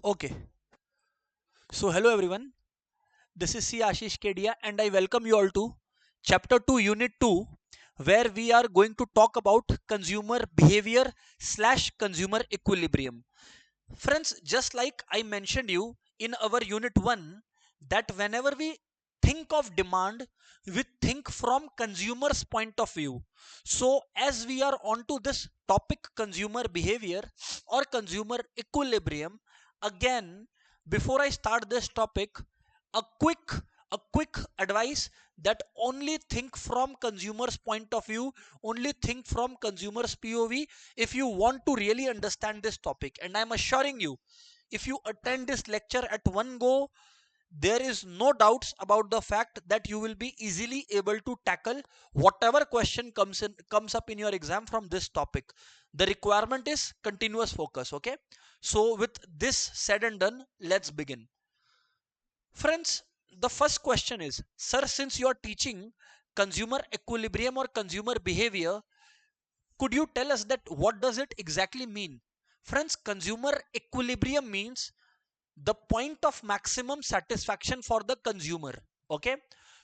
Okay, so hello everyone. This is C. Ashish Kedia, and I welcome you all to Chapter 2, Unit 2, where we are going to talk about consumer behavior slash consumer equilibrium. Friends, just like I mentioned you in our Unit 1, that whenever we think of demand, we think from consumer's point of view. So, as we are onto this topic, consumer behavior or consumer equilibrium, again, before I start this topic, a quick a quick advice that only think from consumers point of view, only think from consumers POV if you want to really understand this topic. And I'm assuring you, if you attend this lecture at one go, there is no doubts about the fact that you will be easily able to tackle whatever question comes up in your exam from this topic. The requirement is continuous focus. Okay, so with this said and done, let's begin. Friends, the first question is, sir, since you are teaching consumer equilibrium or consumer behavior, could you tell us that what does it exactly mean? Friends, consumer equilibrium means the point of maximum satisfaction for the consumer. Okay,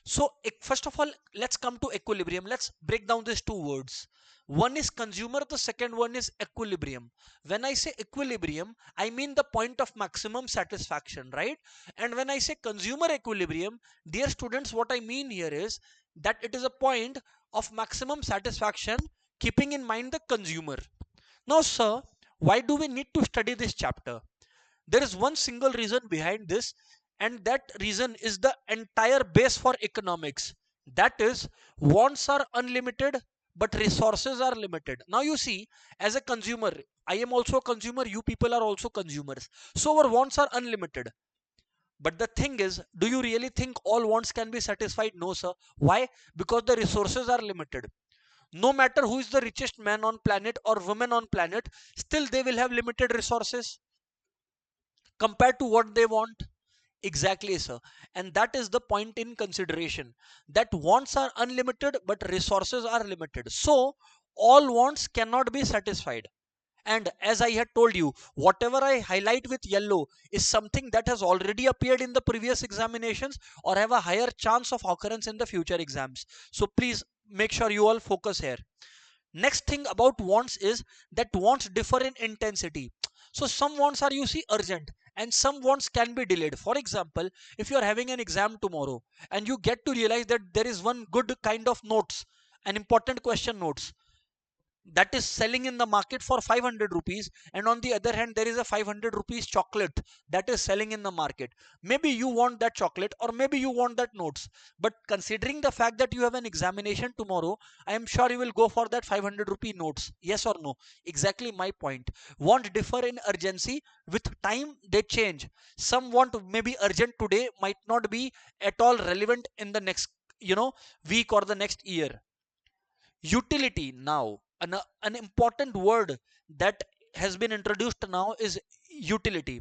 so first of all, let's come to equilibrium. Let's break down these two words. One is consumer, the second one is equilibrium. When I say equilibrium, I mean the point of maximum satisfaction, right? And when I say consumer equilibrium, dear students, what I mean here is that it is a point of maximum satisfaction keeping in mind the consumer. Now sir, why do we need to study this chapter? There is one single reason behind this, and that reason is the entire base for economics. That is, wants are unlimited, but resources are limited. Now, you see, as a consumer, I am also a consumer, you people are also consumers. So, our wants are unlimited. But the thing is, do you really think all wants can be satisfied? No, sir. Why? Because the resources are limited. No matter who is the richest man on planet or woman on planet, still they will have limited resources compared to what they want. Exactly, sir. And that is the point in consideration, that wants are unlimited but resources are limited. So all wants cannot be satisfied. And as I had told you, whatever I highlight with yellow is something that has already appeared in the previous examinations or have a higher chance of occurrence in the future exams. So please make sure you all focus here. Next thing about wants is that wants differ in intensity. So some wants are, you see, urgent, and some wants can be delayed. For example, if you are having an exam tomorrow and you get to realize that there is one good kind of notes, an important question notes, that is selling in the market for 500 rupees, and on the other hand there is a 500 rupees chocolate that is selling in the market. Maybe you want that chocolate or maybe you want that notes, but considering the fact that you have an examination tomorrow, I am sure you will go for that 500 rupee notes. Yes or no? Exactly my point. Want differ in urgency. With time they change. Some want maybe urgent today might not be at all relevant in the next, week or the next year. Utility, now an important word that has been introduced now is utility.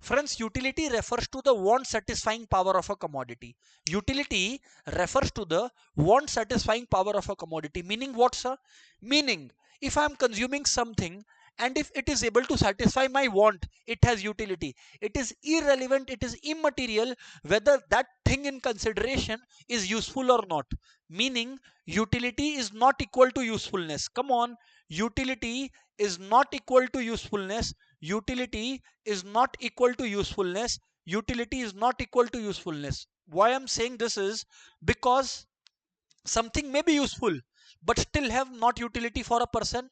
Friends, utility refers to the want satisfying power of a commodity. Utility refers to the want satisfying power of a commodity. Meaning what, sir? Meaning, if I am consuming something and if it is able to satisfy my want, it has utility. It is irrelevant, it is immaterial whether that thing in consideration is useful or not. Meaning, utility is not equal to usefulness. Come on, utility is not equal to usefulness. Utility is not equal to usefulness. Utility is not equal to usefulness. Why I'm saying this is because something may be useful but still have not utility for a person.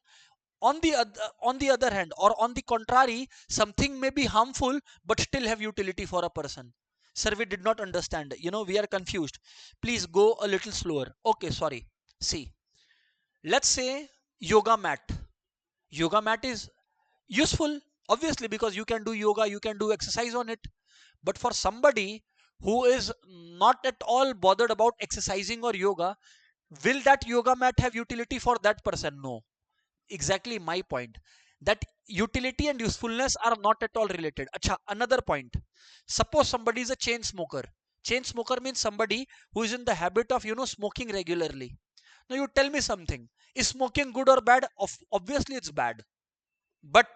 On the other hand, or on the contrary, something may be harmful but still have utility for a person. Sir, we did not understand. We are confused. Please go a little slower. Okay, sorry. See, let's say yoga mat. Yoga mat is useful, obviously, because you can do yoga, you can do exercise on it. But for somebody who is not at all bothered about exercising or yoga, will that yoga mat have utility for that person? No. Exactly my point, that utility and usefulness are not at all related. Acha, another point. Suppose somebody is a chain smoker. Chain smoker means somebody who is in the habit of smoking regularly. Now you tell me something, is smoking good or bad? Obviously it's bad. But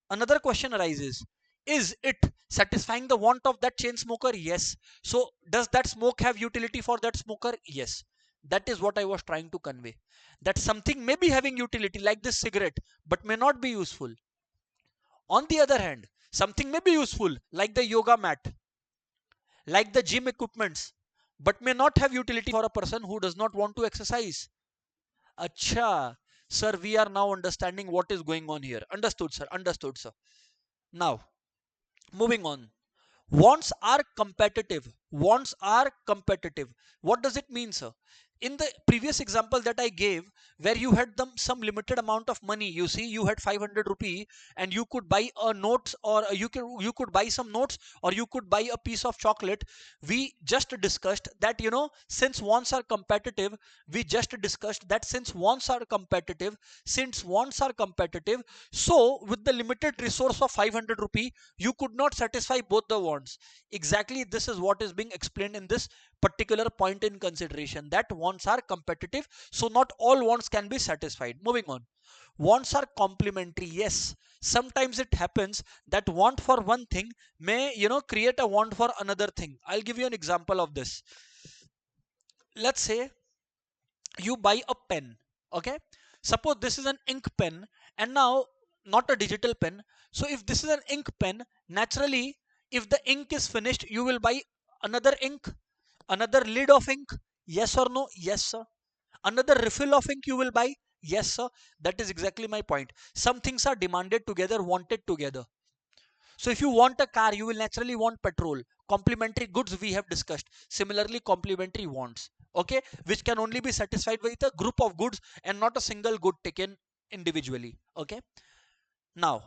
another question arises, Is it satisfying the want of that chain smoker? Yes. So does that smoke have utility for that smoker? Yes. That is what I was trying to convey, that something may be having utility like this cigarette but may not be useful. On the other hand, something may be useful like the yoga mat, like the gym equipments, but may not have utility for a person who does not want to exercise. Acha, sir, we are now understanding what is going on here. Understood, sir. Understood, sir. Now, moving on. Wants are competitive. Wants are competitive. What does it mean, sir? In the previous example that I gave, where you had some limited amount of money, you see, you had 500 rupee and you could buy a notes, or you could buy some notes, or you could buy a piece of chocolate. We just discussed that, since wants are competitive, we just discussed that since wants are competitive, so with the limited resource of 500 rupee, you could not satisfy both the wants. Exactly, this is what is being explained in this particular point in consideration, that wants are competitive, so not all wants can be satisfied. Moving on. Wants are complementary. Yes, sometimes it happens that want for one thing may create a want for another thing. I'll give you an example of this. Let's say you buy a pen. Okay, suppose this is an ink pen, and now not a digital pen. So if this is an ink pen, naturally, if the ink is finished, you will buy another ink, another lid of ink. Yes or no? Yes, sir. Another refill of ink you will buy. Yes, sir. That is exactly my point. Some things are demanded together, wanted together. So if you want a car, you will naturally want petrol. Complementary goods we have discussed. Similarly, complementary wants. Okay, which can only be satisfied with a group of goods and not a single good taken individually. Okay. Now,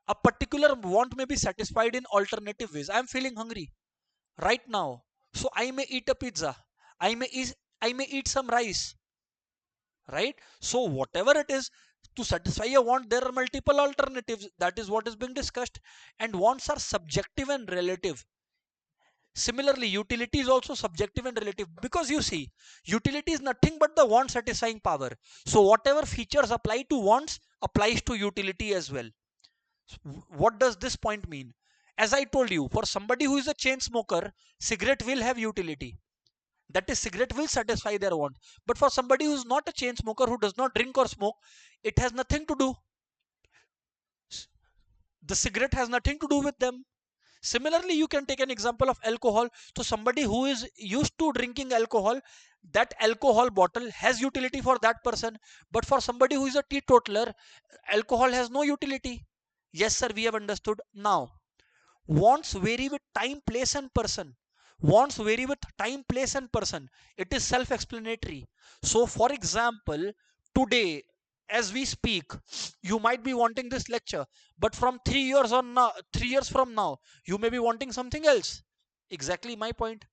a particular want may be satisfied in alternative ways. I am feeling hungry right now, so I may eat a pizza. I may eat. I may eat some rice. Right. So whatever it is, to satisfy a want, there are multiple alternatives. That is what is being discussed. And wants are subjective and relative. Similarly, utility is also subjective and relative, because you see, utility is nothing but the want satisfying power. So whatever features apply to wants applies to utility as well. What does this point mean? As I told you, for somebody who is a chain smoker, cigarette will have utility. That is, cigarette will satisfy their want. But for somebody who is not a chain smoker, who does not drink or smoke, it has nothing to do. The cigarette has nothing to do with them. Similarly, you can take an example of alcohol. So somebody who is used to drinking alcohol, that alcohol bottle has utility for that person. But for somebody who is a teetotaler, alcohol has no utility. Yes, sir, we have understood. Now, wants vary with time, place, and person. Wants vary with time, place, and person. It is self-explanatory. So, for example, today, as we speak, you might be wanting this lecture, but from 3 years on now, 3 years from now, you may be wanting something else. Exactly my point.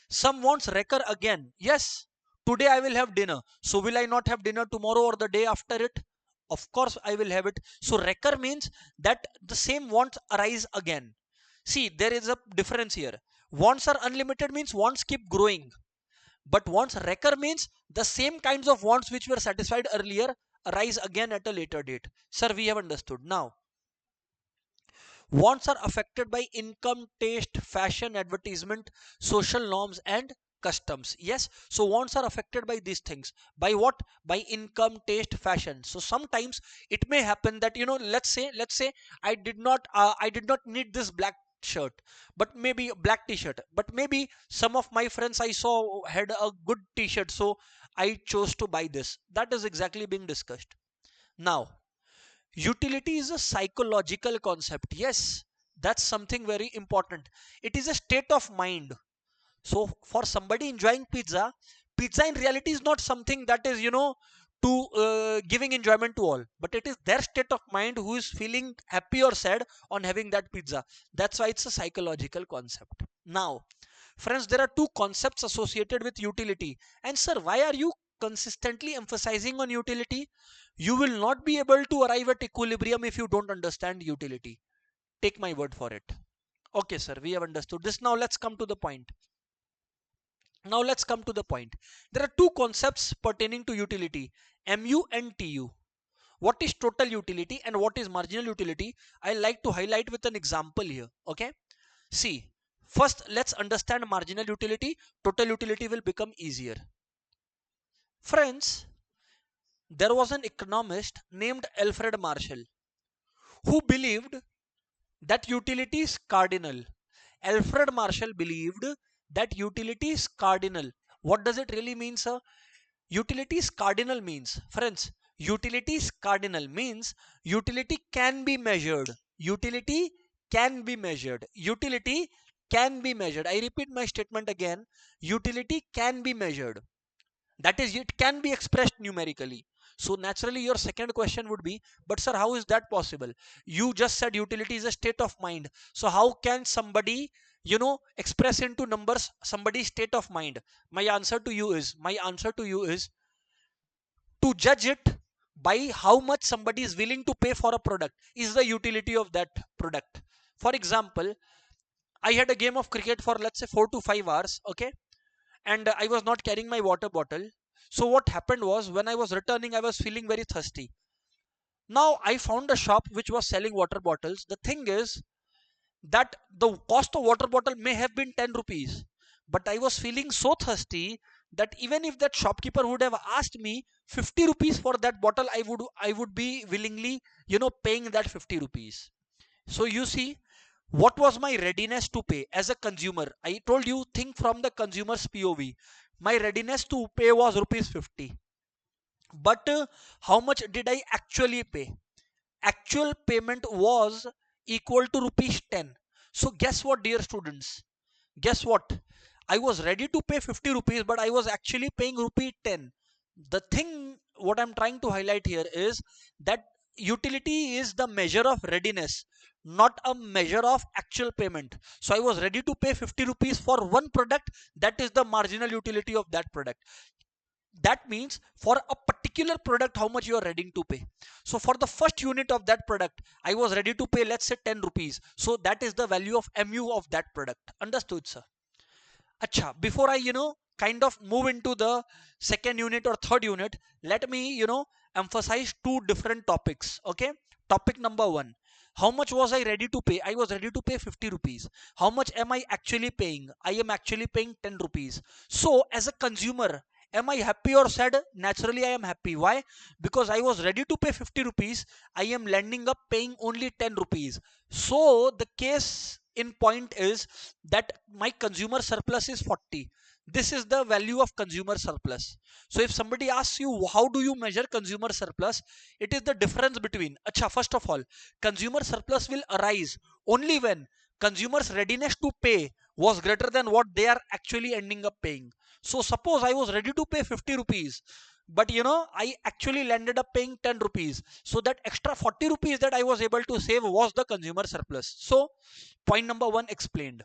Some wants recur again. Yes, today I will have dinner. So will I not have dinner tomorrow or the day after it? Of course I will have it. So recur means that the same wants arise again. See, there is a difference here. Wants are unlimited means wants keep growing. But wants recur means the same kinds of wants which were satisfied earlier arise again at a later date. Sir, we have understood. Now, wants are affected by income, taste, fashion, advertisement, social norms, and customs. Yes, so wants are affected by these things. By what? By income, taste, fashion. So sometimes it may happen that, let's say I did not need this black shirt, but maybe a black t-shirt, but maybe some of my friends I saw had a good t-shirt, so I chose to buy this. That is exactly being discussed. Now, utility is a psychological concept. Yes, that's something very important. It is a state of mind. So for somebody enjoying pizza, pizza in reality is not something that is, to giving enjoyment to all, but it is their state of mind who is feeling happy or sad on having that pizza. That's why it's a psychological concept. Now, friends, there are two concepts associated with utility. And sir, why are you consistently emphasizing on utility? You will not be able to arrive at equilibrium if you don't understand utility. Take my word for it. Okay, sir, we have understood this. Now let's come to the point. There are two concepts pertaining to utility, MU and TU. What is total utility and what is marginal utility? I like to highlight with an example here. Okay, see, first let's understand marginal utility. Total utility will become easier. Friends, there was an economist named Alfred Marshall who believed that utility is cardinal. Alfred Marshall believed that utility is cardinal. What does it really mean, sir? Utility is cardinal means, friends, utility is cardinal means utility can be measured. Utility can be measured. Utility can be measured. I repeat my statement again. Utility can be measured. That is, it can be expressed numerically. So naturally your second question would be, but sir, how is that possible? You just said utility is a state of mind, so how can somebody, express into numbers somebody's state of mind? My answer to you is to judge it by how much somebody is willing to pay for a product is the utility of that product. For example, I had a game of cricket for, let's say, 4 to 5 hours, okay, and I was not carrying my water bottle. So what happened was, when I was returning, I was feeling very thirsty. Now I found a shop which was selling water bottles. The thing is that the cost of water bottle may have been 10 rupees, but I was feeling so thirsty that even if that shopkeeper would have asked me 50 rupees for that bottle, I would be willingly, paying that 50 rupees. So you see, what was my readiness to pay as a consumer? I told you, think from the consumer's POV. My readiness to pay was rupees 50. But how much did I actually pay? Actual payment was equal to rupees 10. So guess what, dear students? Guess what? I was ready to pay 50 rupees, but I was actually paying rupee 10. The thing what I'm trying to highlight here is that utility is the measure of readiness, not a measure of actual payment. So I was ready to pay 50 rupees for one product. That is the marginal utility of that product. That means for a particular product how much you are ready to pay. So for the first unit of that product, I was ready to pay, let's say, 10 rupees. So that is the value of mu of that product. Understood, sir? Acha, before I kind of move into the second unit or third unit, let me emphasize two different topics. Okay, topic number one, how much was I ready to pay? I was ready to pay 50 rupees. How much am I actually paying? I am actually paying 10 rupees. So as a consumer, am I happy or sad? Naturally I am happy. Why? Because I was ready to pay 50 rupees. I am landing up paying only 10 rupees. So the case in point is that my consumer surplus is 40. This is the value of consumer surplus. So if somebody asks you, how do you measure consumer surplus? It is the difference between, acha, first of all, consumer surplus will arise only when consumers readiness to pay was greater than what they are actually ending up paying. So suppose I was ready to pay 50 rupees, but I actually landed up paying 10 rupees. So that extra 40 rupees that I was able to save was the consumer surplus. So point number one explained.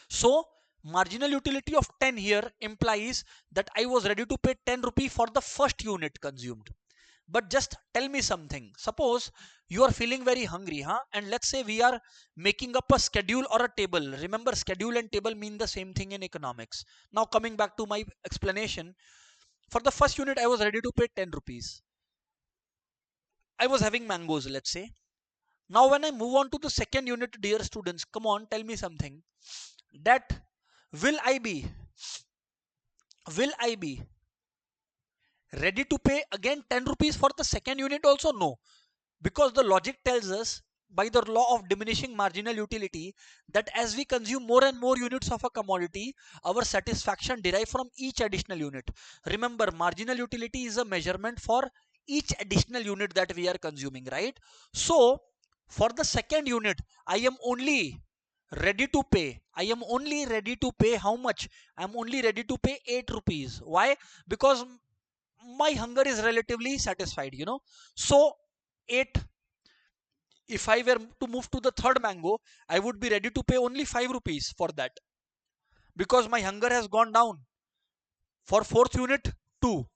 So marginal utility of 10 here implies that I was ready to pay 10 rupee for the first unit consumed. But just tell me something. Suppose you are feeling very hungry, huh? And let's say we are making up a schedule or a table. Remember, schedule and table mean the same thing in economics. Now coming back to my explanation, for the first unit I was ready to pay 10 rupees. I was having mangoes, let's say. Now when I move on to the second unit, dear students, come on, tell me something. That will I be ready to pay again 10 rupees for the second unit also? No, because the logic tells us by the law of diminishing marginal utility that as we consume more and more units of a commodity, our satisfaction derive from each additional unit. Remember, marginal utility is a measurement for each additional unit that we are consuming, right? So for the second unit, I am only ready to pay. I am only ready to pay how much? I am only ready to pay 8 rupees. Why? Because my hunger is relatively satisfied, So 8. If I were to move to the third mango, I would be ready to pay only 5 rupees for that, because my hunger has gone down. For fourth unit, 2.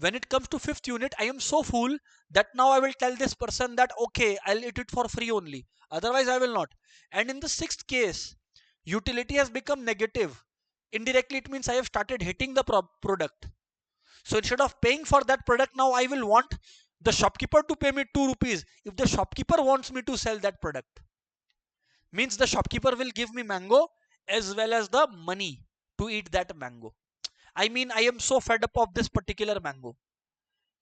When it comes to fifth unit, I am so full that now I will tell this person that okay, I'll eat it for free only, otherwise I will not. And in the sixth case, utility has become negative. Indirectly it means I have started hating the product. So instead of paying for that product, now I will want the shopkeeper to pay me 2 rupees. If the shopkeeper wants me to sell that product, means the shopkeeper will give me mango as well as the money to eat that mango. I mean, I am so fed up of this particular mango.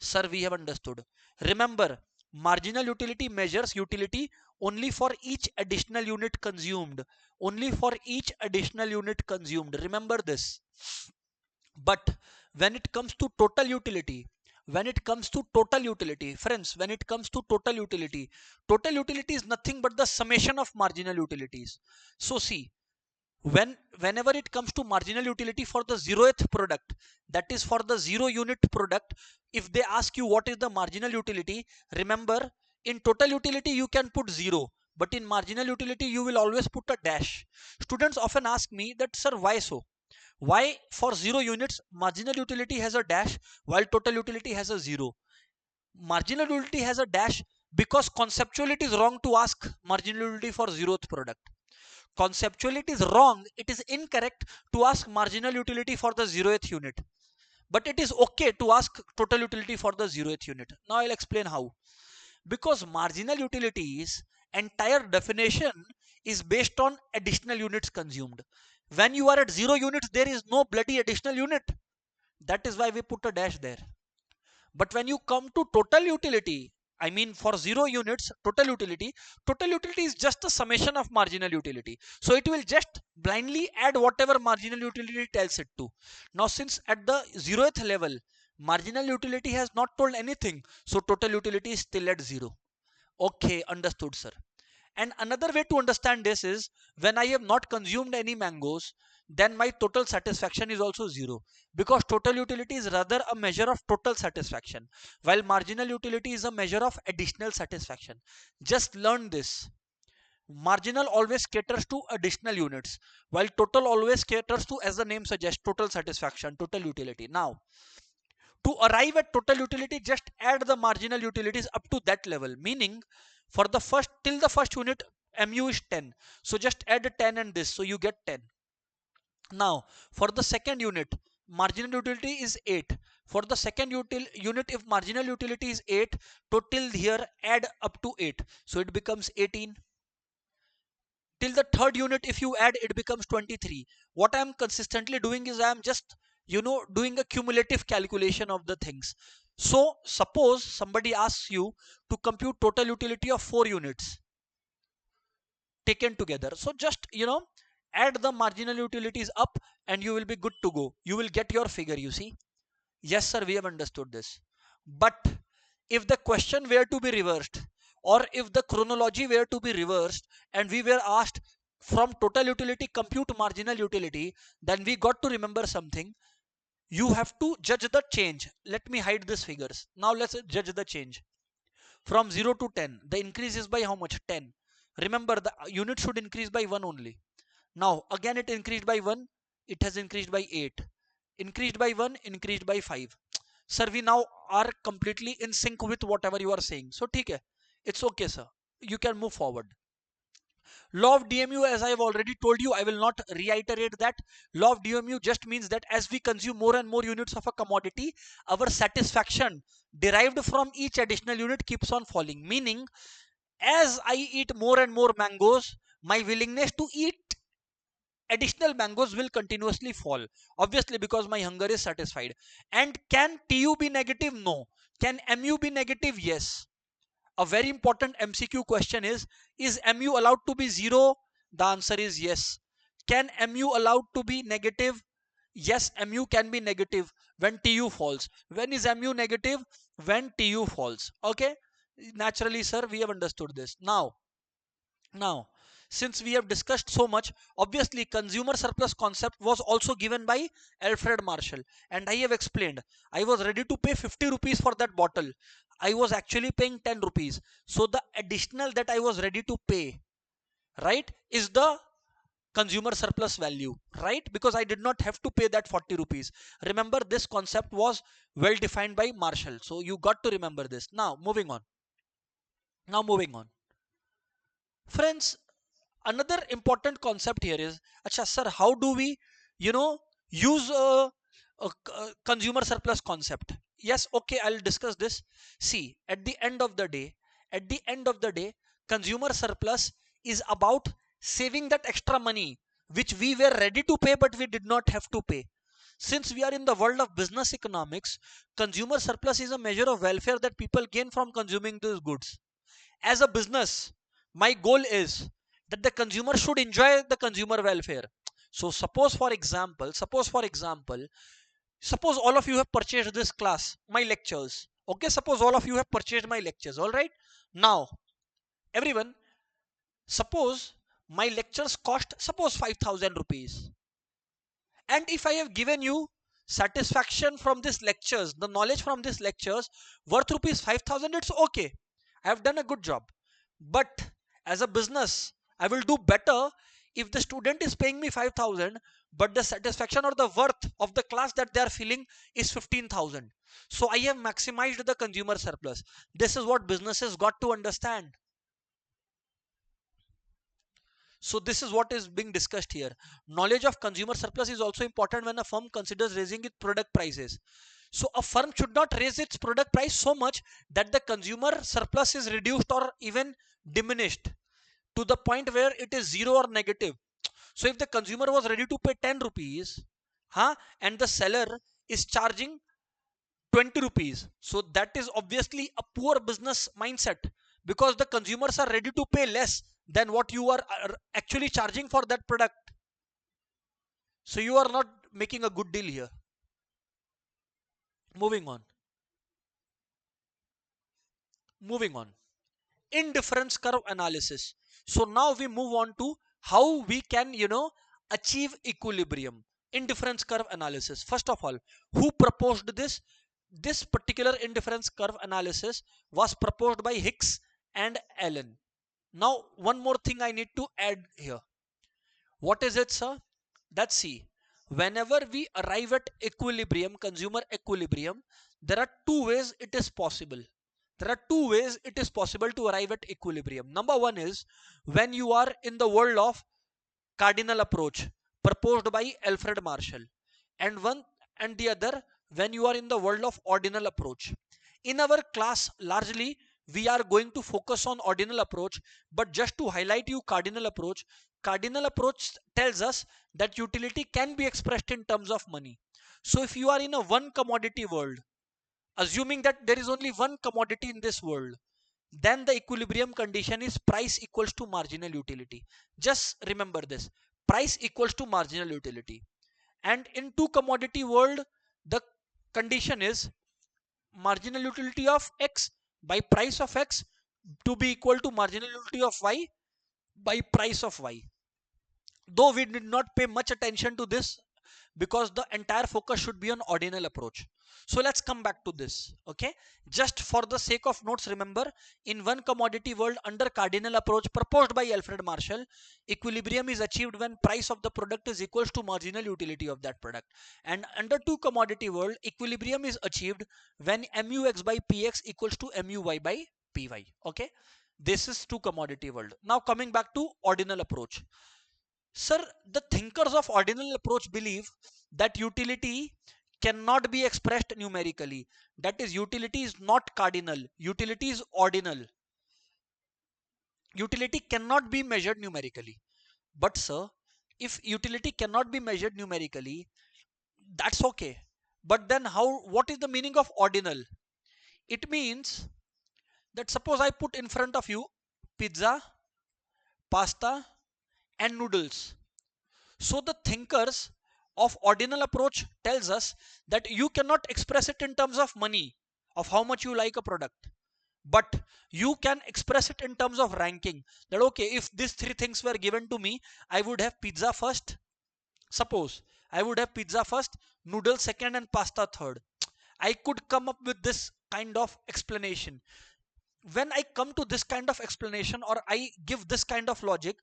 Sir, we have understood. Remember, marginal utility measures utility only for each additional unit consumed. Only for each additional unit consumed. Remember this. But when it comes to total utility, friends, when it comes to total utility is nothing but the summation of marginal utilities. So see, whenever it comes to marginal utility for the zeroth product, that is for the 0 unit product, if they ask you what is the marginal utility, remember, in total utility you can put 0, but in marginal utility you will always put a dash. Students often ask me that, sir, why so? Why for 0 units marginal utility has a dash while total utility has a 0? Marginal utility has a dash because conceptually it is wrong to ask marginal utility for 0th product. Conceptually it is wrong, it is incorrect to ask marginal utility for the 0th unit. But it is okay to ask total utility for the 0th unit. Now I'll explain how. Because marginal utility's entire definition is based on additional units consumed. When you are at 0 units, there is no bloody additional unit. That is why we put a dash there. But when you come to total utility, I mean for 0 units, total utility is just a summation of marginal utility. So it will just blindly add whatever marginal utility tells it to. Now since at the 0th level, marginal utility has not told anything, so total utility is still at 0. Okay, understood, sir. And another way to understand this is, when I have not consumed any mangoes, then my total satisfaction is also 0, because total utility is rather a measure of total satisfaction, while marginal utility is a measure of additional satisfaction. Just learn this. Marginal always caters to additional units, while total always caters to, as the name suggests, total satisfaction, total utility. Now, to arrive at total utility, just add the marginal utilities up to that level, meaning for the first, till the first unit, mu is 10, so just add 10 and this, so you get 10. Now for the second unit, marginal utility is 8. For the second unit, if marginal utility is 8, total here add up to 8, so it becomes 18. Till the third unit, if you add, it becomes 23. What I am consistently doing is I am just doing a cumulative calculation of the things. So suppose somebody asks you to compute total utility of 4 units taken together, so just add the marginal utilities up and you will be good to go. You will get your figure, you see. Yes sir, we have understood this. But if the question were to be reversed, or if the chronology were to be reversed, and we were asked from total utility compute marginal utility, then we got to remember something. You have to judge the change. Let me hide these figures. Now let's judge the change. From 0 to 10, the increase is by how much? 10. Remember, the unit should increase by 1 only. Now again it increased by 1, it has increased by 8. Increased by 1, increased by 5. Sir, we now are completely in sync with whatever you are saying. So ठीक है, it's okay sir, you can move forward. Law of DMU, as I have already told you, I will not reiterate that. Law of DMU just means that as we consume more and more units of a commodity, our satisfaction derived from each additional unit keeps on falling. Meaning, as I eat more and more mangoes, my willingness to eat additional mangoes will continuously fall, obviously, because my hunger is satisfied. And can TU be negative? No. Can MU be negative? Yes. A very important MCQ question is MU allowed to be 0? The answer is yes. Can MU allowed to be negative? Yes, MU can be negative when TU falls. When is MU negative? When TU falls. Okay, naturally sir, we have understood this. Now since we have discussed so much, obviously consumer surplus concept was also given by Alfred Marshall, and I have explained. I was ready to pay 50 rupees for that bottle. I was actually paying 10 rupees. So the additional that I was ready to pay, right, is the consumer surplus value, right? Because I did not have to pay that 40 rupees. Remember, this concept was well defined by Marshall. So you got to remember this. Now moving on. Friends, another important concept here is, acha sir, how do we use a consumer surplus concept? yes, okay, I'll discuss this. See, at the end of the day, consumer surplus is about saving that extra money which we were ready to pay but we did not have to pay. Since we are in the world of business economics, consumer surplus is a measure of welfare that people gain from consuming these goods. As a business, my goal is that the consumer should enjoy the consumer welfare. So suppose all of you have purchased this class, my lectures. Okay, suppose all of you have purchased my lectures. All right. Now, everyone, suppose my lectures cost suppose 5,000 rupees. And if I have given you satisfaction from these lectures, the knowledge from these lectures worth rupees 5,000, it's okay. I have done a good job. But as a business, I will do better if the student is paying me 5,000, but the satisfaction or the worth of the class that they are feeling is 15,000. So I have maximized the consumer surplus. This is what businesses got to understand. So this is what is being discussed here. Knowledge of consumer surplus is also important when a firm considers raising its product prices. So a firm should not raise its product price so much that the consumer surplus is reduced or even diminished to the point where it is zero or negative. So if the consumer was ready to pay 10 rupees, and the seller is charging 20 rupees, so that is obviously a poor business mindset, because the consumers are ready to pay less than what you are actually charging for that product. So you are not making a good deal here. Moving on moving on indifference curve analysis. So now we move on to how we can achieve equilibrium. Indifference curve analysis. First of all, who proposed this particular indifference curve analysis was proposed by Hicks and Allen. Now one more thing I need to add here. What is it, sir? Let's see. Whenever we arrive at equilibrium, consumer equilibrium, there are two ways it is possible. There are two ways it is possible to arrive at equilibrium. Number one is when you are in the world of cardinal approach proposed by Alfred Marshall, and one and the other when you are in the world of ordinal approach. In our class, largely we are going to focus on ordinal approach, but just to highlight you cardinal approach tells us that utility can be expressed in terms of money. So if you are in a one commodity world, assuming that there is only one commodity in this world, then the equilibrium condition is price equals to marginal utility. Just remember this: price equals to marginal utility. And in two commodity world, the condition is marginal utility of x by price of x to be equal to marginal utility of y by price of y. Though we did not pay much attention to this because the entire focus should be on ordinal approach. So let's come back to this. Okay, just for the sake of notes, remember, in one commodity world under cardinal approach proposed by Alfred Marshall, equilibrium is achieved when price of the product is equals to marginal utility of that product. And under two commodity world, equilibrium is achieved when mux by px equals to muy by py. Okay, this is two commodity world. Now coming back to ordinal approach. Sir, the thinkers of ordinal approach believe that utility cannot be expressed numerically. That is, utility is not cardinal, utility is ordinal. Utility cannot be measured numerically. But sir, if utility cannot be measured numerically, that's okay. But then what is the meaning of ordinal? It means that suppose I put in front of you pizza, pasta and noodles. So the thinkers of ordinal approach tells us that you cannot express it in terms of money, of how much you like a product, but you can express it in terms of ranking. That okay, if these three things were given to me, I would have pizza first. Suppose I would have pizza first, noodles second and pasta third. I could come up with this kind of explanation. When I come to this kind of explanation or I give this kind of logic,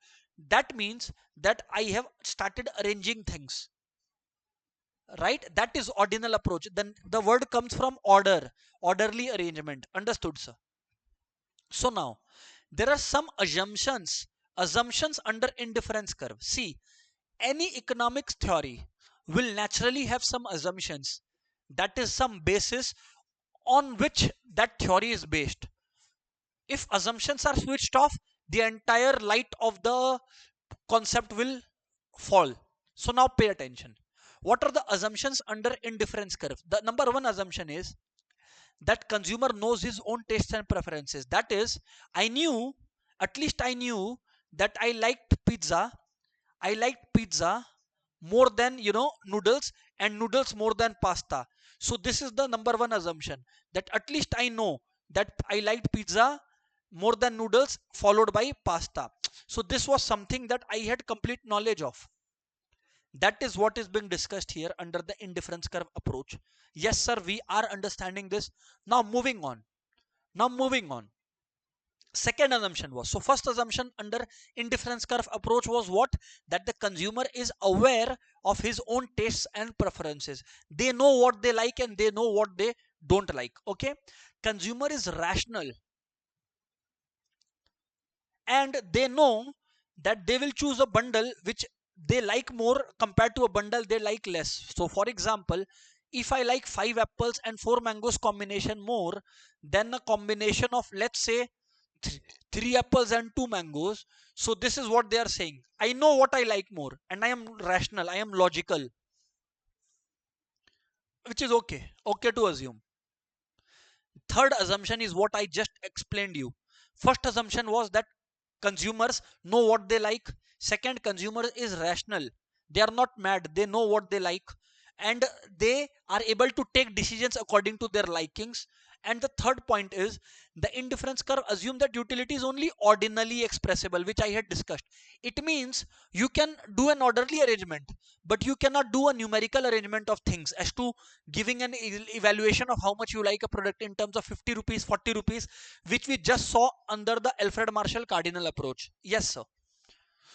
that means that I have started arranging things, right? That is ordinal approach. Then the word comes from order, orderly arrangement. Understood, sir? So now there are some assumptions under indifference curve. See, any economics theory will naturally have some assumptions, that is some basis on which that theory is based. If assumptions are switched off, the entire light of the concept will fall. So now pay attention. What are the assumptions under indifference curve? The number one assumption is that consumer knows his own tastes and preferences. That is, I knew, at least I knew that I liked pizza more than, noodles, and noodles more than pasta. So this is the number one assumption, that at least I know that I liked pizza more than noodles followed by pasta. So this was something that I had complete knowledge of. That is what is being discussed here under the indifference curve approach. Yes sir, we are understanding this. Now moving on. Second assumption was, so first assumption under indifference curve approach was what? That the consumer is aware of his own tastes and preferences. They know what they like and they know what they don't like. Okay, consumer is rational and they know that they will choose a bundle which they like more compared to a bundle they like less. So for example, if I like 5 apples and 4 mangoes combination more than a combination of, let's say, 3 apples and 2 mangoes, so this is what they are saying: I know what I like more and I am rational, I am logical, which is okay to assume. Third assumption is what I just explained you. First assumption was that consumers know what they like. Second, consumer is rational, they are not mad, they know what they like and they are able to take decisions according to their likings. And the third point is, the indifference curve assume that utility is only ordinally expressible, which I had discussed. It means you can do an orderly arrangement, but you cannot do a numerical arrangement of things as to giving an evaluation of how much you like a product in terms of 50 rupees, 40 rupees, which we just saw under the Alfred Marshall cardinal approach. Yes sir.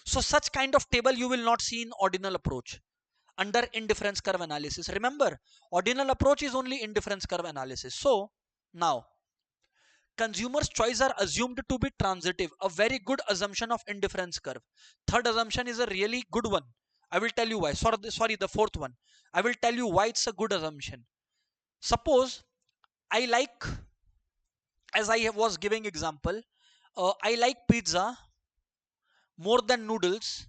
So such kind of table you will not see in ordinal approach under indifference curve analysis. Remember, ordinal approach is only indifference curve analysis. So now, consumers choice are assumed to be transitive, a very good assumption of indifference curve. Third assumption is a really good one. I will tell you why. Sorry, the fourth one, I will tell you why it's a good assumption. Suppose I like, as I was giving example, I like pizza more than noodles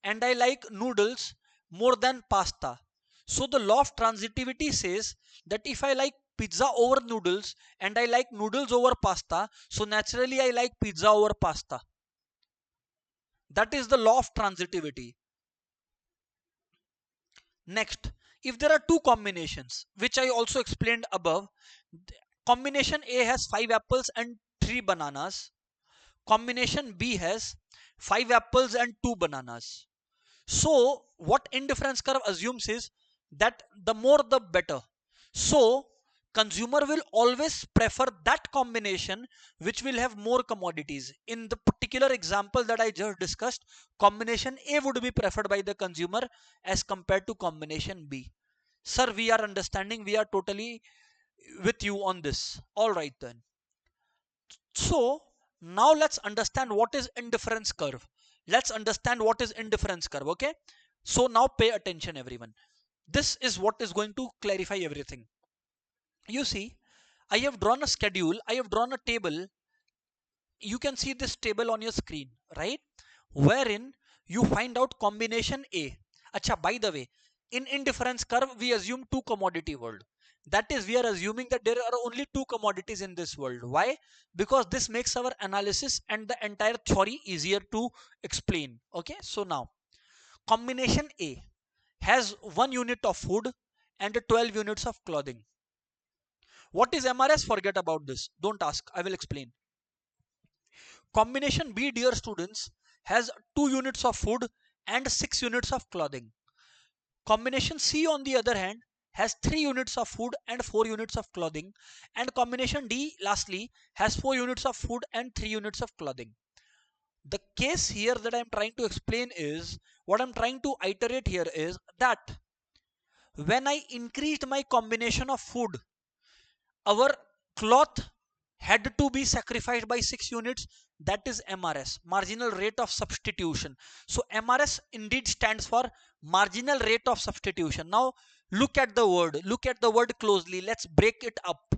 and I like noodles more than pasta. So the law of transitivity says that if I like pizza over noodles and I like noodles over pasta, so naturally I like pizza over pasta. That is the law of transitivity. Next, if there are two combinations, which I also explained above, combination A has 5 apples and 3 bananas, combination B has 5 apples and 2 bananas. So what indifference curve assumes is that the more the better. So consumer will always prefer that combination which will have more commodities. In the particular example that I just discussed, combination A would be preferred by the consumer as compared to combination B. Sir, we are understanding, we are totally with you on this. All right then. So now let's understand what is indifference curve. Let's understand what is indifference curve. Okay, so now pay attention everyone. This is what is going to clarify everything. You see, I have drawn a schedule, I have drawn a table. You can see this table on your screen, right? Wherein you find out combination A. Acha, by the way, in indifference curve we assume two commodity world. That is, we are assuming that there are only two commodities in this world. Why? Because this makes our analysis and the entire theory easier to explain. Okay, so now combination A has 1 unit of food and 12 units of clothing. What is MRS? Forget about this, don't ask, I will explain. Combination B, dear students, has 2 units of food and 6 units of clothing. Combination C, on the other hand, has 3 units of food and 4 units of clothing. And combination D, lastly, has 4 units of food and 3 units of clothing. The case here that I am trying to explain is, what I am trying to iterate here is that when I increased my combination of food, our cloth had to be sacrificed by 6 units. That is MRS, marginal rate of substitution. So MRS indeed stands for marginal rate of substitution. Now look at the word closely, let's break it up.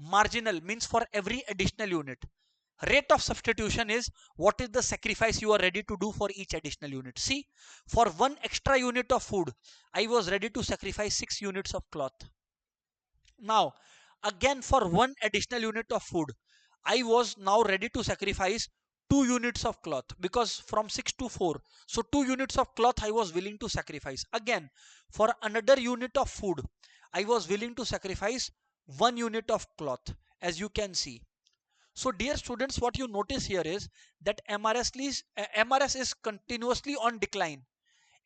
Marginal means for every additional unit. Rate of substitution is what is the sacrifice you are ready to do for each additional unit. See, for one extra unit of food, I was ready to sacrifice 6 units of cloth. Now, again for one additional unit of food, I was now ready to sacrifice 2 units of cloth, because from 6 to 4. So 2 units of cloth I was willing to sacrifice. Again, for another unit of food, I was willing to sacrifice 1 unit of cloth, as you can see. So dear students, what you notice here is that MRS is continuously on decline.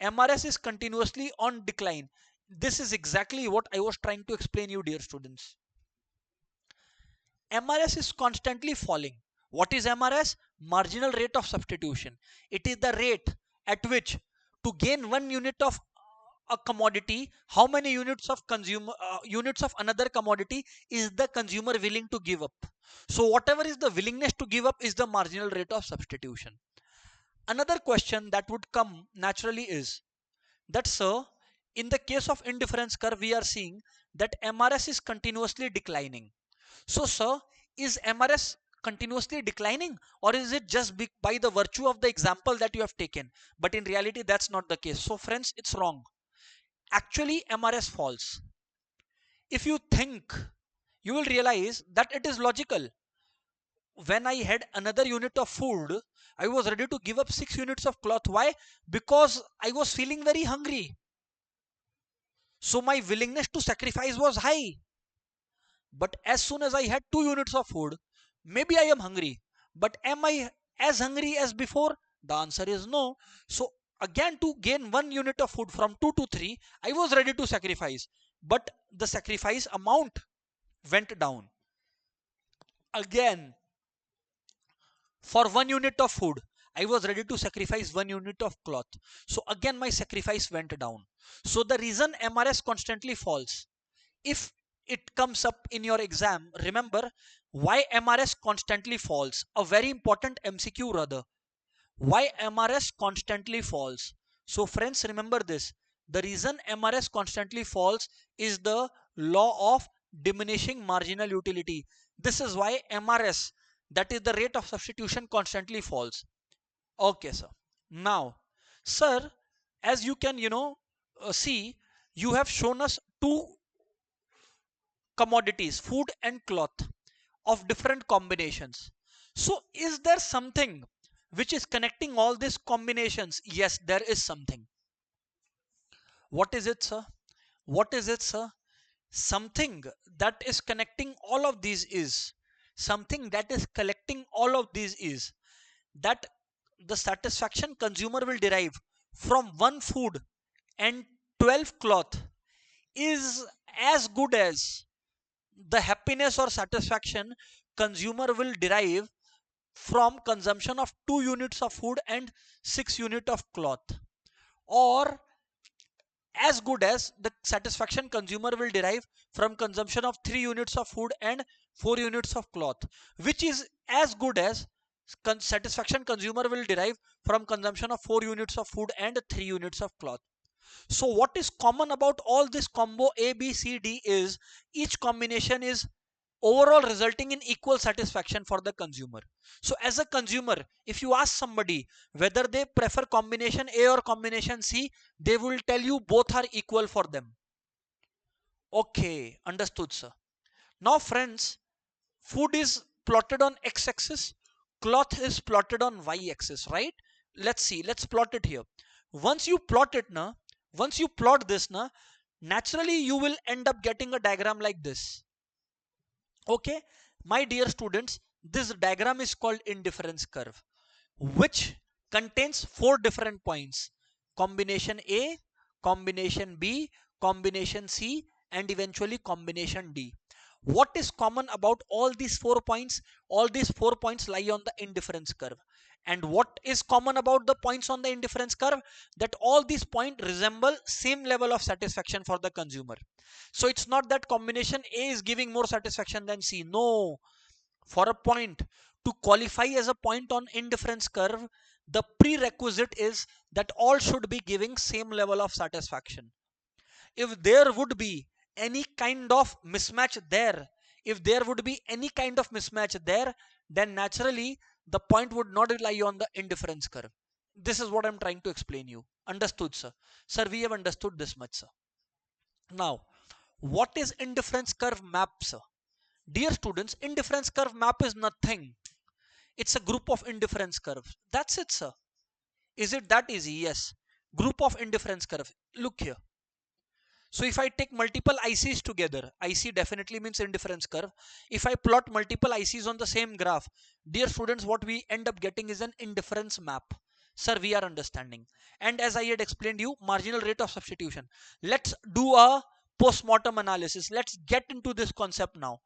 MRS is continuously on decline. This is exactly what I was trying to explain you, dear students. MRS is constantly falling. What is MRS? Marginal rate of substitution. It is the rate at which, to gain 1 unit of a commodity, how many units of another commodity is the consumer willing to give up. So whatever is the willingness to give up is the marginal rate of substitution. Another question that would come naturally is that, sir, in the case of indifference curve, we are seeing that MRS is continuously declining. So, sir, is MRS continuously declining, or is it just by the virtue of the example that you have taken? But in reality, that's not the case. So, friends, it's wrong. Actually, MRS falls. If you think, you will realize that it is logical. When I had another unit of food, I was ready to give up 6 units of cloth. Why? Because I was feeling very hungry. So my willingness to sacrifice was high. But as soon as I had 2 units of food, maybe I am hungry. But am I as hungry as before? The answer is no. So again, to gain 1 unit of food from 2 to 3, I was ready to sacrifice. But the sacrifice amount went down. Again, for 1 unit of food, I was ready to sacrifice 1 unit of cloth. So again, my sacrifice went down. So the reason MRS constantly falls, if it comes up in your exam, remember why MRS constantly falls. A very important MCQ rather. Why MRS constantly falls? So friends, remember this. The reason MRS constantly falls is the law of diminishing marginal utility. This is why MRS, that is the rate of substitution, constantly falls. Okay, sir. Now, sir, as you can, see, you have shown us two commodities, food and cloth, of different combinations. So is there something which is connecting all these combinations? Yes, there is something. What is it, sir? What is it, sir? Something that is connecting all of these is, something that is collecting all of these is that the satisfaction consumer will derive from one food and 12 cloth is as good as the happiness or satisfaction consumer will derive from consumption of 2 units of food and 6 unit of cloth, or as good as the satisfaction consumer will derive from consumption of 3 units of food and 4 units of cloth, which is as good as satisfaction consumer will derive from consumption of 4 units of food and 3 units of cloth. So what is common about all this combo A, B, C, D is each combination is overall resulting in equal satisfaction for the consumer. So as a consumer, if you ask somebody whether they prefer combination A or combination C, they will tell you both are equal for them. Okay, understood, sir. Now friends, food is plotted on x-axis, cloth is plotted on y-axis, right? Let's see, let's plot it here. Once you plot it now, once you plot this now, naturally you will end up getting a diagram like this. Okay, my dear students, this diagram is called indifference curve, which contains 4 different points: combination A, combination B, combination C, and eventually combination D. What is common about all these 4 points? All these 4 points lie on the indifference curve. And what is common about the points on the indifference curve? That all these points resemble same level of satisfaction for the consumer. So it's not that combination A is giving more satisfaction than C. No. For a point to qualify as a point on indifference curve, the prerequisite is that all should be giving same level of satisfaction. If there would be any kind of mismatch there, if there would be any kind of mismatch there, then naturally the point would not lie on the indifference curve. This is what I'm trying to explain you. Understood, sir? Sir, we have understood this much, sir. Now, what is indifference curve map, sir? Dear students, indifference curve map is nothing. It's a group of indifference curves. That's it, sir. Is it that easy? Yes. Group of indifference curve. Look here. So if I take multiple ICs together, IC definitely means indifference curve. If I plot multiple ICs on the same graph, dear students, what we end up getting is an indifference map. Sir, we are understanding. And as I had explained you, marginal rate of substitution. Let's do a post-mortem analysis. Let's get into this concept now.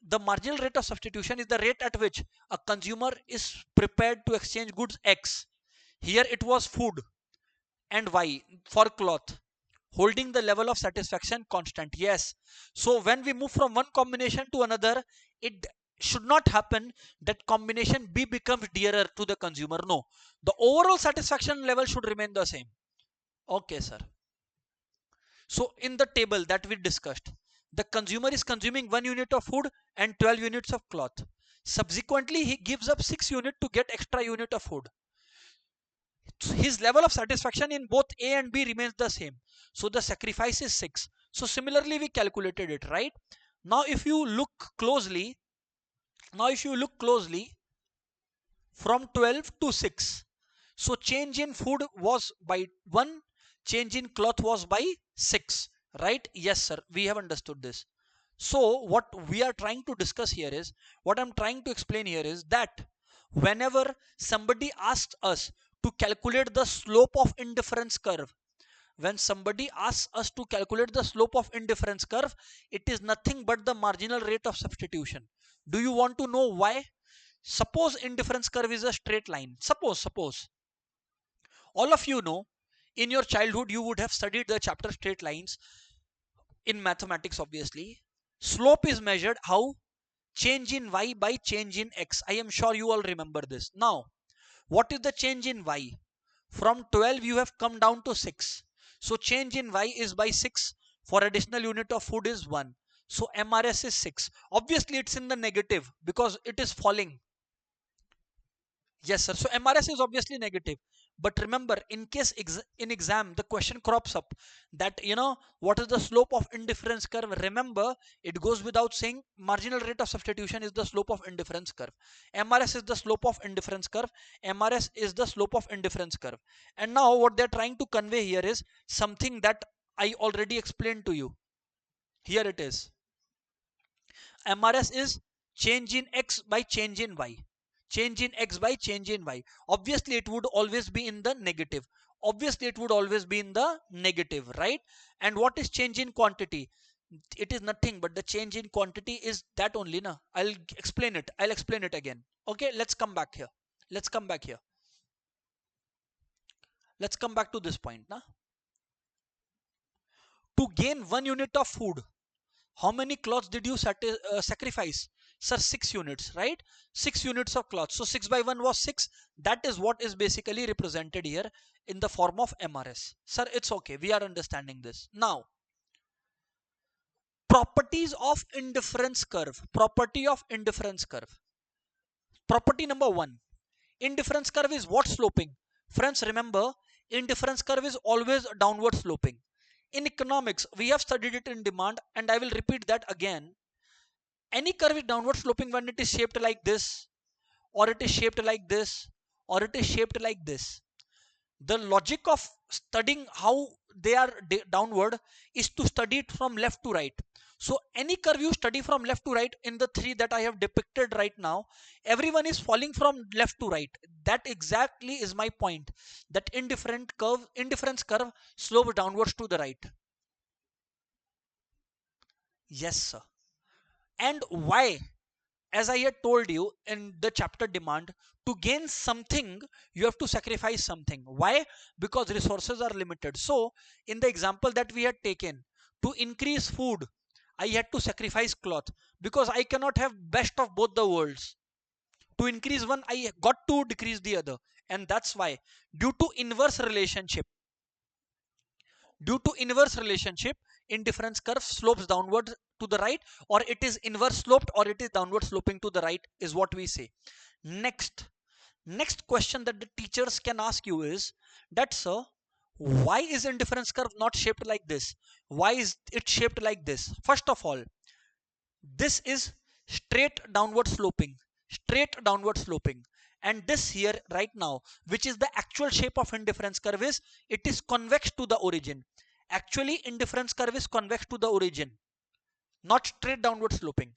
The marginal rate of substitution is the rate at which a consumer is prepared to exchange goods X. Here it was food and Y for cloth, holding the level of satisfaction constant. Yes. So when we move from one combination to another, it should not happen that combination B becomes dearer to the consumer. No, the overall satisfaction level should remain the same. Okay, sir. So in the table that we discussed, the consumer is consuming 1 unit of food and 12 units of cloth. Subsequently, he gives up 6 units to get extra unit of food. His level of satisfaction in both A and B remains the same. So the sacrifice is 6. So similarly, we calculated it, right? Now if you look closely, from 12 to 6. So change in food was by 1, change in cloth was by 6, right? Yes, sir, we have understood this. So what we are trying to discuss here is, what I'm trying to explain here is that whenever somebody asks us to calculate the slope of indifference curve, when somebody asks us to calculate the slope of indifference curve, it is nothing but the marginal rate of substitution. Do you want to know why? Suppose indifference curve is a straight line. Suppose all of you know, in your childhood you would have studied the chapter straight lines in mathematics. Obviously, slope is measured how? Change in y by change in x. I am sure you all remember this. Now what is the change in y? From 12 you have come down to 6. So change in y is by 6. For additional unit of food is 1. So MRS is 6. Obviously it's in the negative because it is falling. Yes, sir. So MRS is obviously negative. But remember, in case in exam the question crops up that what is the slope of indifference curve, remember it goes without saying marginal rate of substitution is the slope of indifference curve. MRS is the slope of indifference curve. MRS is the slope of indifference curve. And now what they're trying to convey here is something that I already explained to you. Here it is. MRS is change in x by change in y. Change in x by change in y. Obviously it would always be in the negative. Right? And what is change in quantity? It is nothing but the change in quantity is that only. I'll explain it again. Okay, let's come back here. Let's come back to this point. To gain 1 unit of food, how many cloths did you sacrifice? Sir, 6 units, right? 6 units of cloth. So 6 by 1 was 6. That is what is basically represented here in the form of MRS. Sir, it's okay. We are understanding this. Now, properties of indifference curve. Property number 1. Indifference curve is what sloping? Friends, remember, indifference curve is always downward sloping. In economics, we have studied it in demand, and I will repeat that again. Any curve is downward sloping when it is shaped like this, or it is shaped like this, or it is shaped like this. The logic of studying how they are downward is to study it from left to right. So any curve you study from left to right in the 3 that I have depicted right now, everyone is falling from left to right. That exactly is my point, that indifference curve slopes downwards to the right. Yes, sir. And why? As I had told you in the chapter demand, to gain something you have to sacrifice something. Why? Because resources are limited. So in the example that we had taken, to increase food I had to sacrifice cloth, because I cannot have best of both the worlds. To increase one I got to decrease the other. And that's why, due to inverse relationship, indifference curve slopes downward to the right, or it is inverse sloped, or it is downward sloping to the right, is what we say. Next question that the teachers can ask you is that, sir, why is indifference curve not shaped like this? Why is it shaped like this? First of all, this is straight downward sloping. And this here right now, which is the actual shape of indifference curve, is it is convex to the origin. Actually, indifference curve is convex to the origin, not straight downward sloping.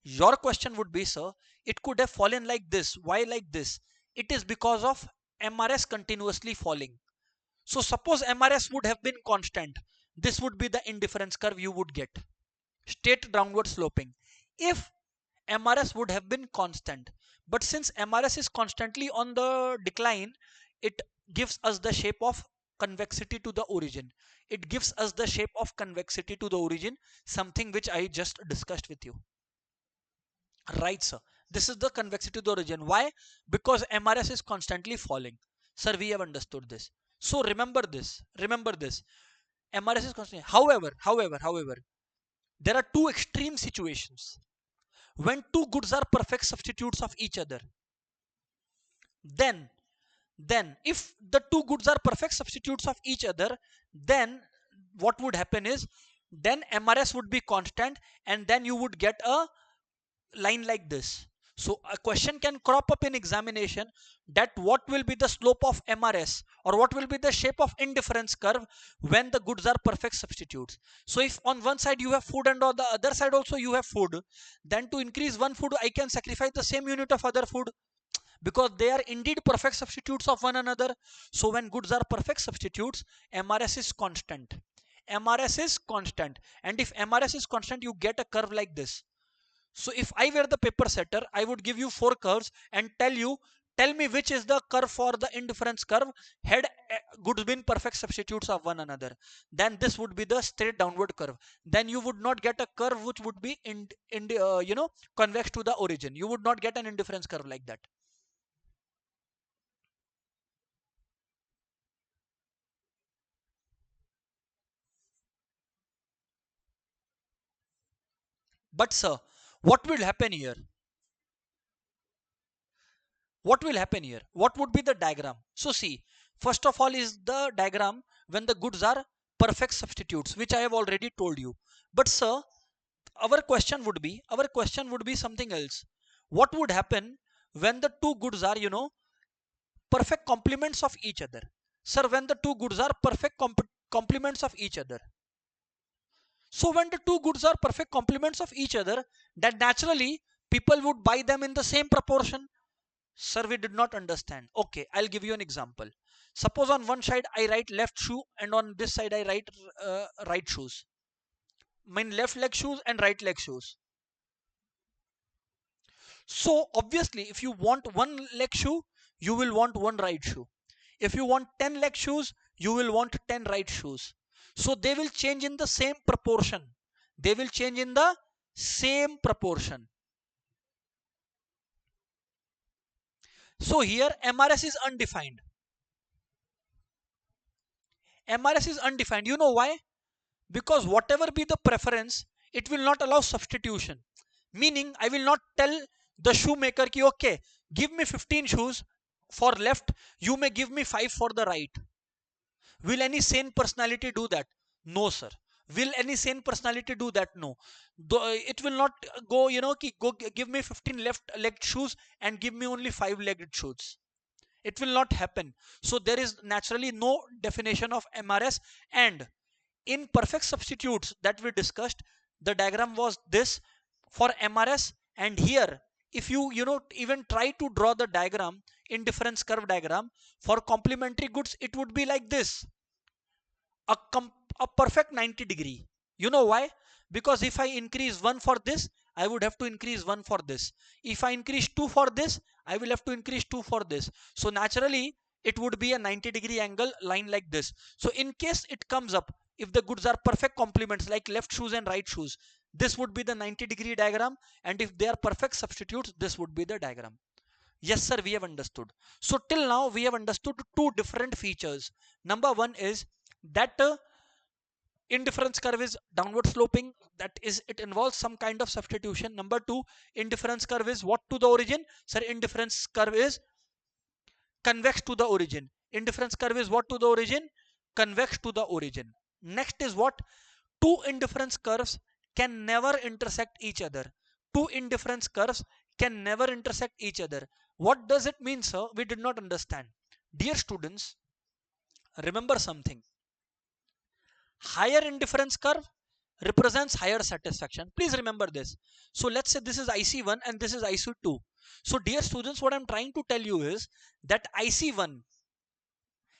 Your question would be, sir, it could have fallen like this. Why like this? It is because of MRS continuously falling. So suppose MRS would have been constant, this would be the indifference curve you would get, straight downward sloping. If MRS would have been constant, but since MRS is constantly on the decline, it gives us the shape of convexity to the origin. It gives us the shape of convexity to the origin, something which I just discussed with you. Right, sir. This is the convexity to the origin. Why? Because MRS is constantly falling. Sir, we have understood this. So remember this. Remember this. MRS is constantly. However, there are two extreme situations. When two goods are perfect substitutes of each other, then if the two goods are perfect substitutes of each other, then what would happen is, then MRS would be constant, and then you would get a line like this. So a question can crop up in examination, that what will be the slope of MRS, or what will be the shape of indifference curve when the goods are perfect substitutes. So if on one side you have food and on the other side also you have food, then to increase one food I can sacrifice the same unit of other food, because they are indeed perfect substitutes of one another. So when goods are perfect substitutes, MRS is constant. MRS is constant, and if MRS is constant, you get a curve like this. So if I were the paper setter, I would give you 4 curves and tell me which is the curve for the indifference curve had goods been perfect substitutes of one another. Then this would be the straight downward curve. Then you would not get a curve which would be convex to the origin. You would not get an indifference curve like that. But sir, what will happen here? What will happen here? What would be the diagram? So see, first of all is the diagram when the goods are perfect substitutes, which I have already told you. But sir, our question would be something else. What would happen when the two goods are, perfect complements of each other? Sir, when the two goods are perfect complements of each other. So when the two goods are perfect complements of each other, then naturally people would buy them in the same proportion. Sir, we did not understand. Okay, I'll give you an example. Suppose on one side I write left shoe, and on this side I write right shoes. Mean left leg shoes and right leg shoes. So obviously, if you want one leg shoe, you will want one right shoe. If you want 10 leg shoes, you will want 10 right shoes. So they will change in the same proportion. They will change in the same proportion. So here MRS is undefined. MRS is undefined. You know why? Because whatever be the preference, it will not allow substitution. Meaning, I will not tell the shoemaker ki, okay, give me 15 shoes for left, you may give me 5 for the right. Will any sane personality do that? No, sir. Will any sane personality do that? No. It will not go, go give me 15 left legged shoes and give me only 5 legged shoes. It will not happen. So there is naturally no definition of MRS. And in perfect substitutes that we discussed, the diagram was this for MRS. And here, if you even try to draw the diagram, indifference curve diagram for complementary goods, it would be like this, a perfect 90-degree. You know why? Because if I increase 1 for this, I would have to increase 1 for this. If I increase 2 for this, I will have to increase 2 for this. So naturally, it would be a 90-degree angle line like this. So in case it comes up, if the goods are perfect complements like left shoes and right shoes, this would be the 90-degree diagram. And if they are perfect substitutes, this would be the diagram. Yes, sir, we have understood. So till now, we have understood two different features. Number one is that Indifference curve is downward sloping, that is, it involves some kind of substitution. Number two, indifference curve is what to the origin? Sir, indifference curve is convex to the origin. Indifference curve is what to the origin? Convex to the origin. Next is what? Two indifference curves can never intersect each other. Two indifference curves can never intersect each other. What does it mean, sir? We did not understand. Dear students, remember something. Higher indifference curve represents higher satisfaction. Please remember this. So let's say this is IC1 and this is IC2. So dear students, what I'm trying to tell you is that IC1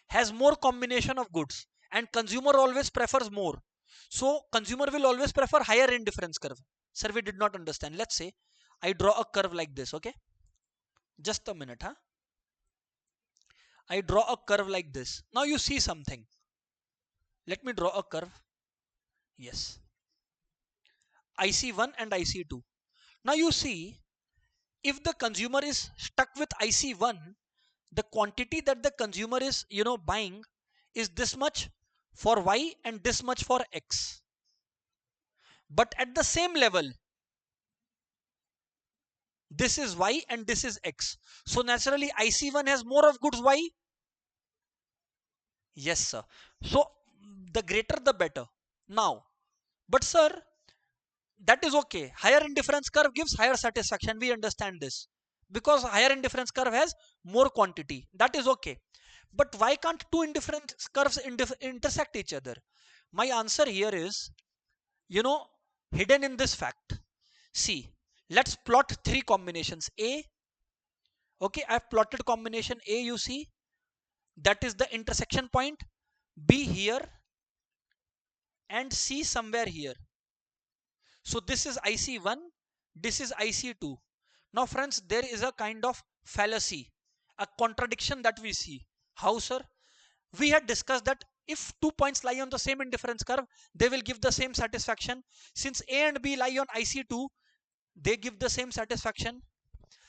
has more combination of goods and consumer always prefers more. So consumer will always prefer higher indifference curve. Sir, we did not understand. Let's say I draw a curve like this, okay? Just a minute, huh? I draw a curve like this. Now you see something. Let me draw a curve. Yes. IC1 and IC2. Now you see, if the consumer is stuck with IC1, the quantity that the consumer is, buying is this much for Y and this much for X. But at the same level, this is Y and this is X. So naturally IC1 has more of goods Y. Yes, sir. So the greater the better. Now, but sir, that is okay. Higher indifference curve gives higher satisfaction. We understand this. Because higher indifference curve has more quantity. That is okay. But why can't two indifference curves intersect each other? My answer here is, hidden in this fact. See, let's plot three combinations. A, okay, I've plotted combination A, you see. That is the intersection point. B here and C somewhere here. So this is IC1, this is IC2. Now friends, there is a kind of fallacy, a contradiction that we see. How, sir? We had discussed that if 2 points lie on the same indifference curve, they will give the same satisfaction. Since A and B lie on IC2, they give the same satisfaction.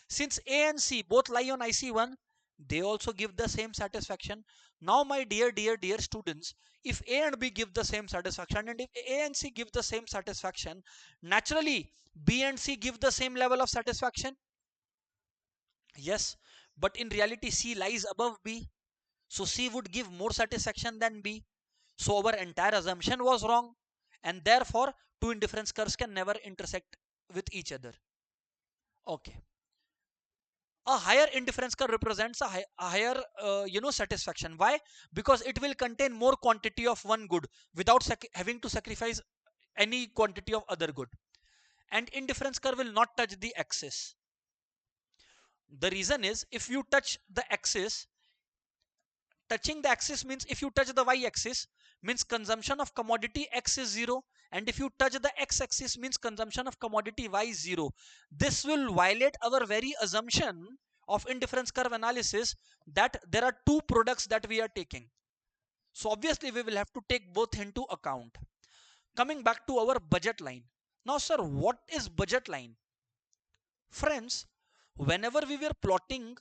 Since A and C both lie on IC1, they also give the same satisfaction. Now my dear students, if A and B give the same satisfaction and if A and C give the same satisfaction, naturally B and C give the same level of satisfaction. Yes, but in reality C lies above B. So C would give more satisfaction than B. So our entire assumption was wrong, and therefore two indifference curves can never intersect with each other. Okay. A higher indifference curve represents a higher satisfaction. Why? Because it will contain more quantity of one good without having to sacrifice any quantity of other good. And indifference curve will not touch the axis. The reason is, if you touch the axis, touching the axis means if you touch the y-axis means consumption of commodity X is 0, and if you touch the x-axis means consumption of commodity Y is 0. This will violate our very assumption of indifference curve analysis that there are two products that we are taking. So obviously we will have to take both into account. Coming back to our budget line. Now sir, what is budget line? Friends, whenever we were plotting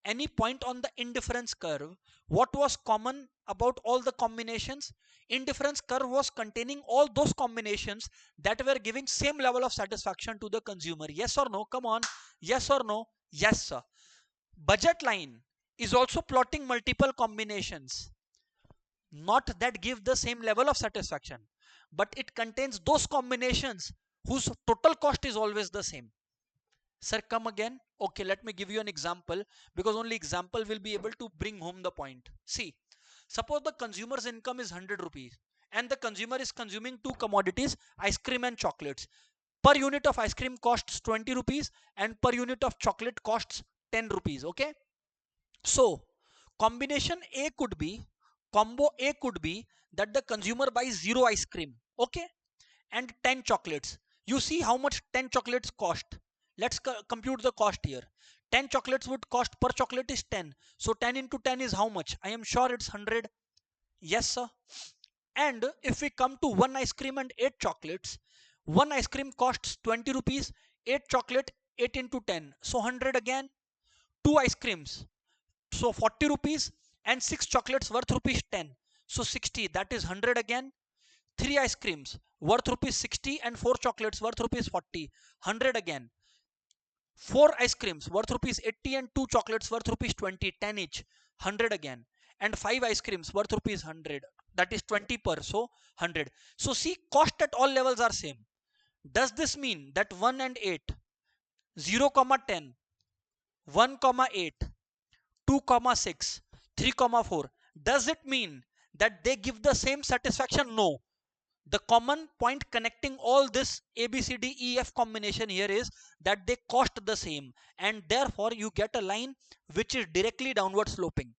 any point on the indifference curve, what was common about all the combinations? Indifference curve was containing all those combinations that were giving same level of satisfaction to the consumer. Yes or no? Come on. Yes or no? Yes, sir. Budget line is also plotting multiple combinations, not that give the same level of satisfaction, but it contains those combinations whose total cost is always the same. Sir, come again. Okay, let me give you an example, because only example will be able to bring home the point. See, suppose the consumer's income is 100 rupees and the consumer is consuming two commodities, ice cream and chocolates. Per unit of ice cream costs 20 rupees and per unit of chocolate costs 10 rupees. Okay. So combination A could be, combo A could be that the consumer buys 0 ice cream, okay, and 10 chocolates. You see how much 10 chocolates cost. Let's compute the cost here. 10 chocolates would cost, per chocolate is 10. So 10 into 10 is how much? I am sure it's 100. Yes, sir. And if we come to one ice cream and 8 chocolates, one ice cream costs 20 rupees, 8 chocolate, 8 into 10. So 100 again. Two ice creams, so 40 rupees, and 6 chocolates worth rupees 10. So 60, that is 100 again. 3 ice creams worth rupees 60 and 4 chocolates worth rupees 40, 100 again. 4 ice creams worth rupees 80 and 2 chocolates worth rupees 20, 10 each, 100 again. And 5 ice creams worth rupees 100, that is 20 per, so 100. So see, cost at all levels are same. Does this mean that 1 and 8, 0 comma 10, 1 comma 8, 2 comma 6, 3 comma 4, does it mean that they give the same satisfaction? No. The common point connecting all this A, B, C, D, E, F combination here is that they cost the same, and therefore you get a line which is directly downward sloping.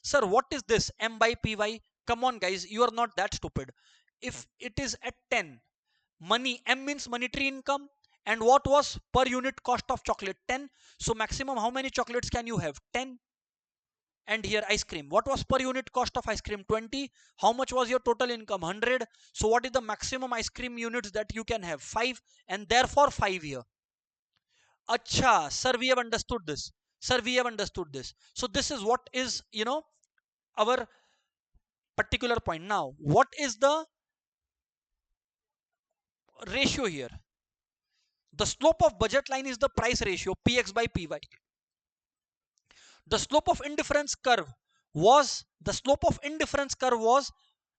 Sir, what is this M by Py? Come on guys, you are not that stupid. If it is at 10, money, M means monetary income, and what was per unit cost of chocolate? 10. So maximum how many chocolates can you have? 10. And here ice cream, what was per unit cost of ice cream? 20. How much was your total income? 100. So what is the maximum ice cream units that you can have? 5. And therefore 5 here. Acha, sir, we have understood this. So this is what is, our particular point. Now what is the ratio here? The slope of budget line is the price ratio, px by py. The slope of indifference curve was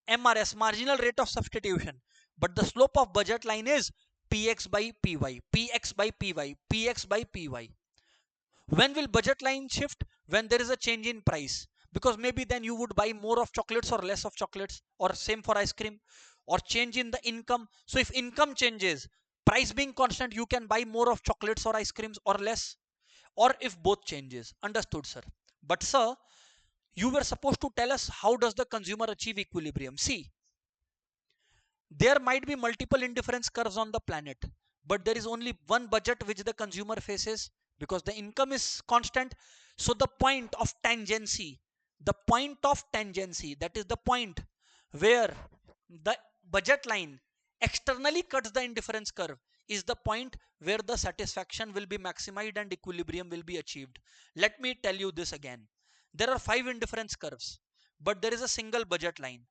MRS, marginal rate of substitution, but the slope of budget line is px by py. When will budget line shift? When there is a change in price, because maybe then you would buy more of chocolates or less of chocolates, or same for ice cream, or change in the income. So if income changes, price being constant, you can buy more of chocolates or ice creams or less, or if both changes. Understood, sir? But sir, you were supposed to tell us how does the consumer achieve equilibrium. See, there might be multiple indifference curves on the planet, but there is only one budget which the consumer faces, because the income is constant. So the point of tangency, that is the point where the budget line externally cuts the indifference curve, is the point where the satisfaction will be maximized and equilibrium will be achieved. Let me tell you this again. There are 5 indifference curves, but there is a single budget line.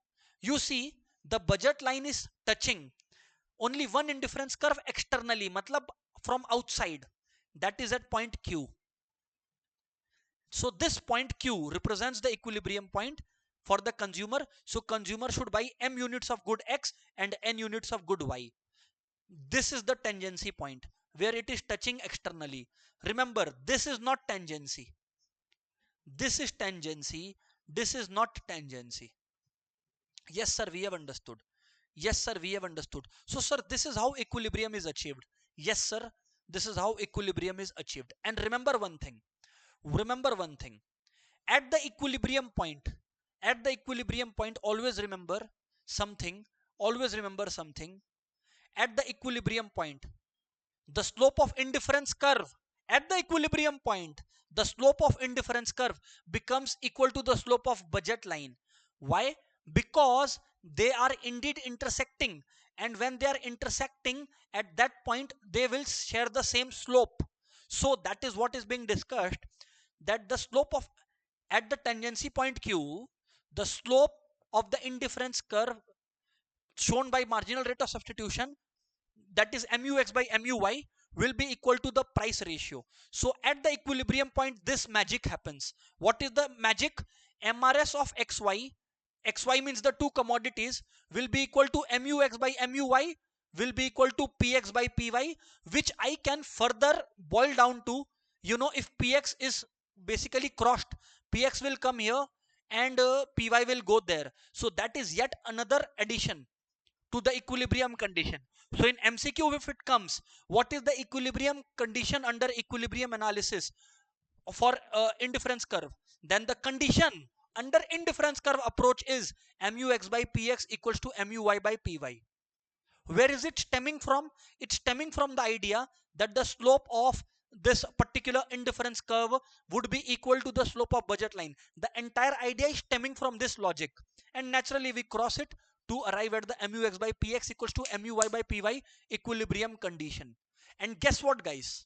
You see, the budget line is touching only one indifference curve externally, matlab from outside, that is at point Q. So this point Q represents the equilibrium point for the consumer. So consumer should buy M units of good X and N units of good Y. This is the tangency point where it is touching externally. Remember, this is not tangency. This is tangency. This is not tangency. Yes, sir, we have understood. So, sir, this is how equilibrium is achieved. Yes, sir, this is how equilibrium is achieved. And remember one thing. At the equilibrium point, always remember something. At the equilibrium point, the slope of indifference curve, becomes equal to the slope of budget line. Why? Because they are indeed intersecting, and when they are intersecting, at that point they will share the same slope. So that is what is being discussed, that the slope of, at the tangency point Q, the slope of the indifference curve shown by marginal rate of substitution, that is MUX by MUY, will be equal to the price ratio. So at the equilibrium point, this magic happens. What is the magic? MRS of XY means the two commodities, will be equal to MUX by MUY, will be equal to PX by PY, which I can further boil down to, if PX is basically crossed, PX will come here and PY will go there. So that is yet another addition to the equilibrium condition. So in MCQ, if it comes, what is the equilibrium condition under equilibrium analysis for indifference curve? Then the condition under indifference curve approach is MUX by PX equals to MUY by PY. Where is it stemming from? It's stemming from the idea that the slope of this particular indifference curve would be equal to the slope of budget line. The entire idea is stemming from this logic, and naturally we cross it to arrive at the MUX by PX equals to MUY by PY equilibrium condition. And guess what, guys?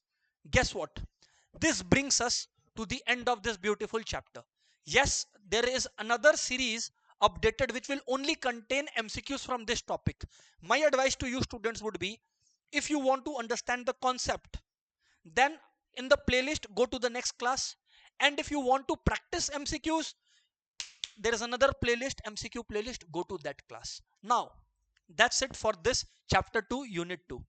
This brings us to the end of this beautiful chapter. Yes, there is another series updated which will only contain MCQs from this topic. My advice to you students would be, if you want to understand the concept, then in the playlist go to the next class, and if you want to practice MCQs, there is another playlist, MCQ playlist, go to that class. Now that's it for this chapter 2 unit 2.